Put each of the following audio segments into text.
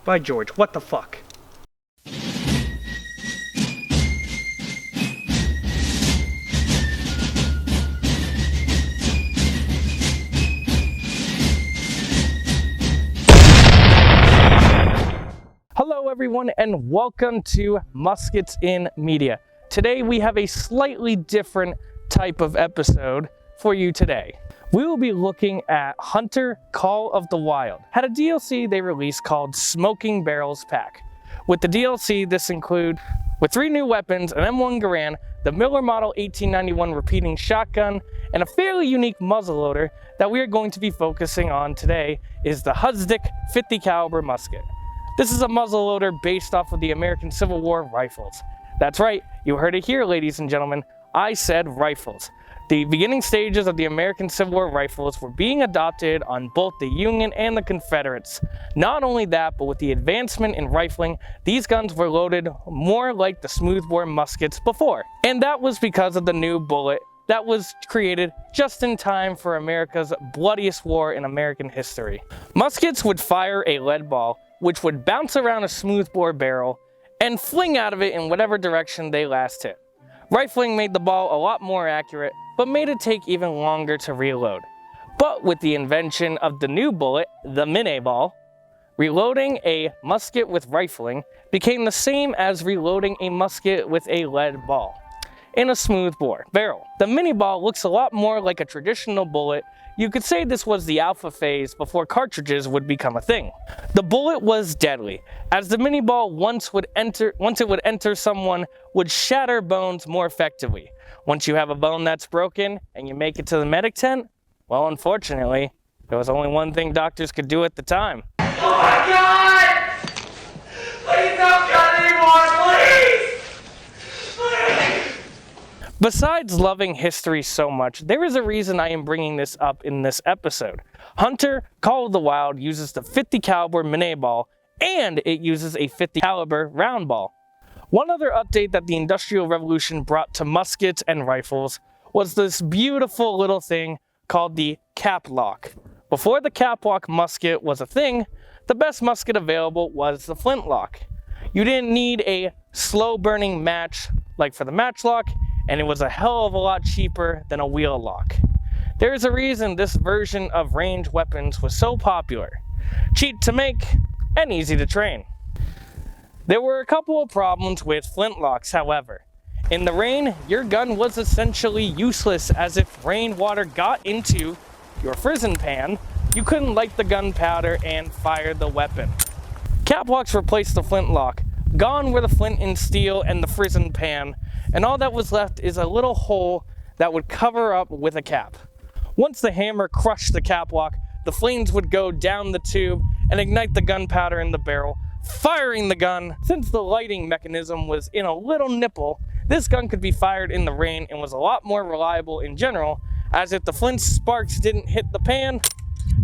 By George, what the fuck? Hello everyone and welcome to Muskets in Media. Today we have a slightly different type of episode for you today. We will be looking at Hunter Call of the Wild. Had a DLC they released called Smoking Barrels Pack. With the DLC, this includes with 3 new weapons, an M1 Garand, the Miller Model 1891 repeating shotgun, and a fairly unique muzzleloader that we are going to be focusing on today is the Husdick 50 caliber musket. This is a muzzleloader based off of the American Civil War rifles. That's right, you heard it here, ladies and gentlemen. I said rifles. The beginning stages of the American Civil War rifles were being adopted on both the Union and the Confederates. Not only that, but with the advancement in rifling, these guns were loaded more like the smoothbore muskets before. And that was because of the new bullet that was created just in time for America's bloodiest war in American history. Muskets would fire a lead ball, which would bounce around a smoothbore barrel and fling out of it in whatever direction they last hit. Rifling made the ball a lot more accurate, but made it take even longer to reload. But with the invention of the new bullet, the Mini ball, reloading a musket with rifling became the same as reloading a musket with a lead ball in a smoothbore barrel. The Mini ball looks a lot more like a traditional bullet. You could say this was the alpha phase before cartridges would become a thing. The bullet was deadly, as the Mini ball once it would enter someone, would shatter bones more effectively. Once you have a bone that's broken and you make it to the medic tent, well, unfortunately, there was only one thing doctors could do at the time. Oh my God! Please don't cut anymore, please! Please! Besides loving history so much, there is a reason I am bringing this up in this episode. Hunter Call of the Wild uses the 50 caliber Mini ball, and it uses a 50 caliber round ball. One other update that the Industrial Revolution brought to muskets and rifles was this beautiful little thing called the cap lock. Before the cap lock musket was a thing, the best musket available was the flintlock. You didn't need a slow burning match like for the matchlock, and it was a hell of a lot cheaper than a wheel lock. There is a reason this version of ranged weapons was so popular. Cheap to make and easy to train. There were a couple of problems with flintlocks, however. In the rain, your gun was essentially useless, as if rainwater got into your frizzen pan, you couldn't light the gunpowder and fire the weapon. Caplocks replaced the flintlock. Gone were the flint and steel and the frizzen pan, and all that was left is a little hole that would cover up with a cap. Once the hammer crushed the caplock, the flames would go down the tube and ignite the gunpowder in the barrel, firing the gun. Since the lighting mechanism was in a little nipple, this gun could be fired in the rain and was a lot more reliable in general, as if the flint sparks didn't hit the pan,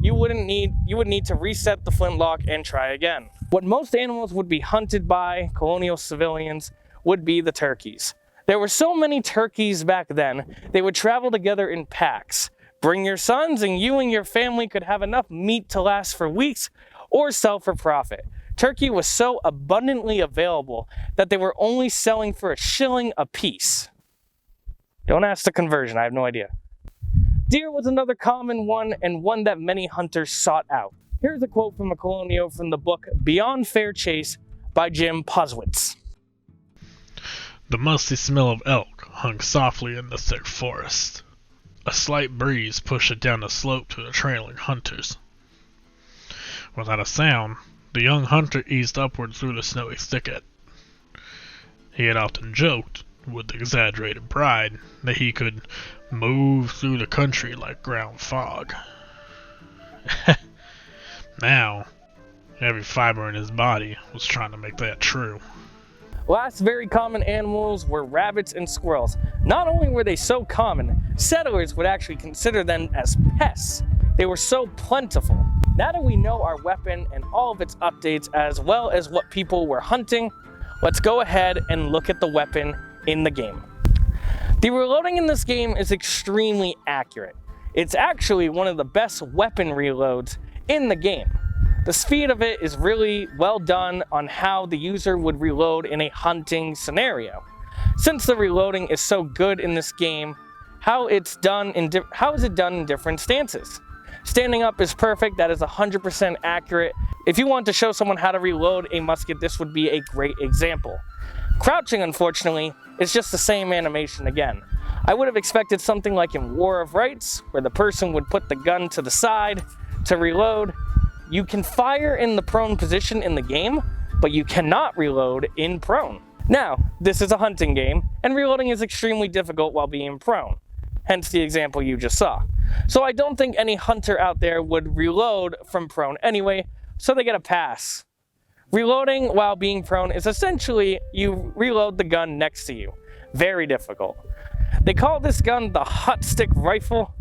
you would need to reset the flintlock and try again. What most animals would be hunted by, colonial civilians, would be the turkeys. There were so many turkeys back then, they would travel together in packs. Bring your sons and you and your family could have enough meat to last for weeks or sell for profit. Turkey was so abundantly available that they were only selling for a shilling a piece. Don't ask the conversion, I have no idea. Deer was another common one, and one that many hunters sought out. Here's a quote from a Colonial from the book Beyond Fair Chase by Jim Poswitz. The musty smell of elk hung softly in the thick forest. A slight breeze pushed it down the slope to the trailing hunters. Without a sound, the young hunter eased upward through the snowy thicket. He had often joked with exaggerated pride that he could move through the country like ground fog. Now, every fiber in his body was trying to make that true. Last very common animals were rabbits and squirrels. Not only were they so common, settlers would actually consider them as pests. They were so plentiful. Now that we know our weapon and all of its updates as well as what people were hunting, let's go ahead and look at the weapon in the game. The reloading in this game is extremely accurate. It's actually one of the best weapon reloads in the game. The speed of it is really well done on how the user would reload in a hunting scenario. Since the reloading is so good in this game, how is it done in different stances? Standing up is perfect, that is 100% accurate. If you want to show someone how to reload a musket, this would be a great example. Crouching, unfortunately, is just the same animation again. I would have expected something like in War of Rights, where the person would put the gun to the side to reload. You can fire in the prone position in the game, but you cannot reload in prone. Now, this is a hunting game, and reloading is extremely difficult while being prone, hence the example you just saw. So I don't think any hunter out there would reload from prone anyway, so they get a pass. Reloading while being prone is essentially you reload the gun next to you. Very difficult. They call this gun the Husdick rifle,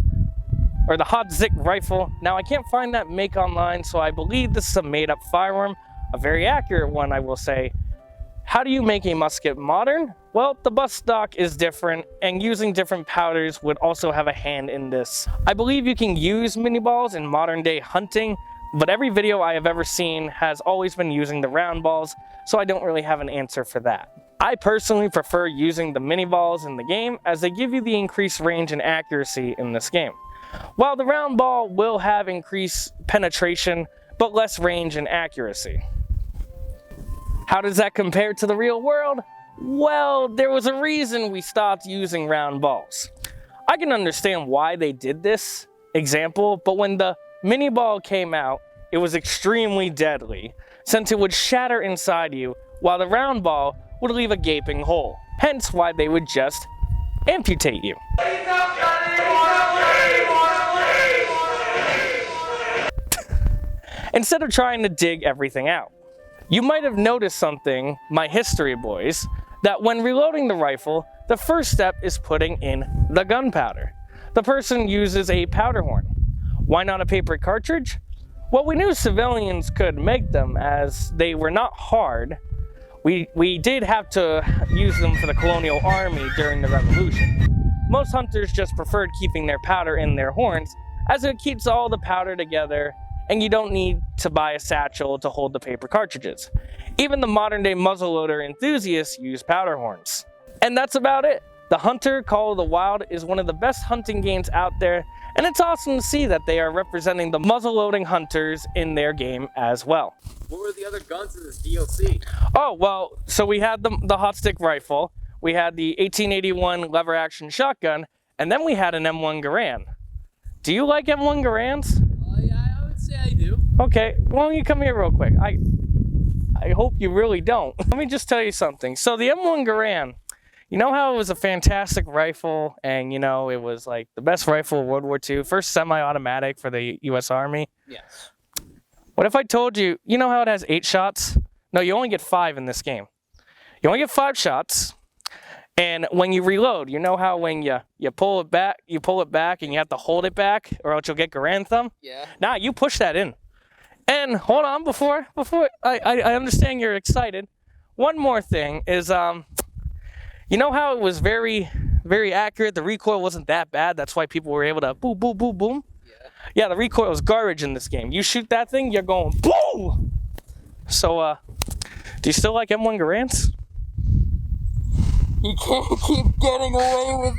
or the Husdick rifle. Now I can't find that make online, so I believe this is a made-up firearm, a very accurate one, I will say. How do you make a musket modern? Well, the butt stock is different, and using different powders would also have a hand in this. I believe you can use mini balls in modern day hunting, but every video I have ever seen has always been using the round balls, so I don't really have an answer for that. I personally prefer using the mini balls in the game, as they give you the increased range and accuracy in this game. While the round ball will have increased penetration, but less range and accuracy. How does that compare to the real world? Well, there was a reason we stopped using round balls. I can understand why they did this example, but when the mini ball came out, it was extremely deadly, since it would shatter inside you, while the round ball would leave a gaping hole. Hence why they would just amputate you. Instead of trying to dig everything out. You might have noticed something, my history boys, that when reloading the rifle, the first step is putting in the gunpowder. The person uses a powder horn. Why not a paper cartridge? Well, we knew civilians could make them, as they were not hard. We did have to use them for the Colonial Army during the Revolution. Most hunters just preferred keeping their powder in their horns, as it keeps all the powder together, and you don't need to buy a satchel to hold the paper cartridges. Even the modern day muzzleloader enthusiasts use powder horns. And that's about it. The Hunter Call of the Wild is one of the best hunting games out there, and it's awesome to see that they are representing the muzzleloading hunters in their game as well. What were the other guns in this DLC? Oh, well, so we had the Husdick rifle, we had the 1881 lever action shotgun, and then we had an M1 Garand. Do you like M1 Garands? Yeah, I would say I do. Okay, why don't you come here real quick? I hope you really don't. Let me just tell you something. So the M1 Garand, you know how it was a fantastic rifle, and you know, it was like the best rifle of World War II, first semi-automatic for the US Army? Yes. What if I told you, you know how it has 8 shots? No, you only get 5 in this game. You only get 5 shots, and when you reload, you know how when you pull it back and you have to hold it back, or else you'll get Garand thumb? Yeah. Nah, you push that in. And hold on, before I understand you're excited. One more thing is, you know how it was very, very accurate? The recoil wasn't that bad. That's why people were able to boom, boom, boom, boom. Yeah, the recoil was garbage in this game. You shoot that thing, you're going boom. So, do you still like M1 Garands? You can't keep getting away with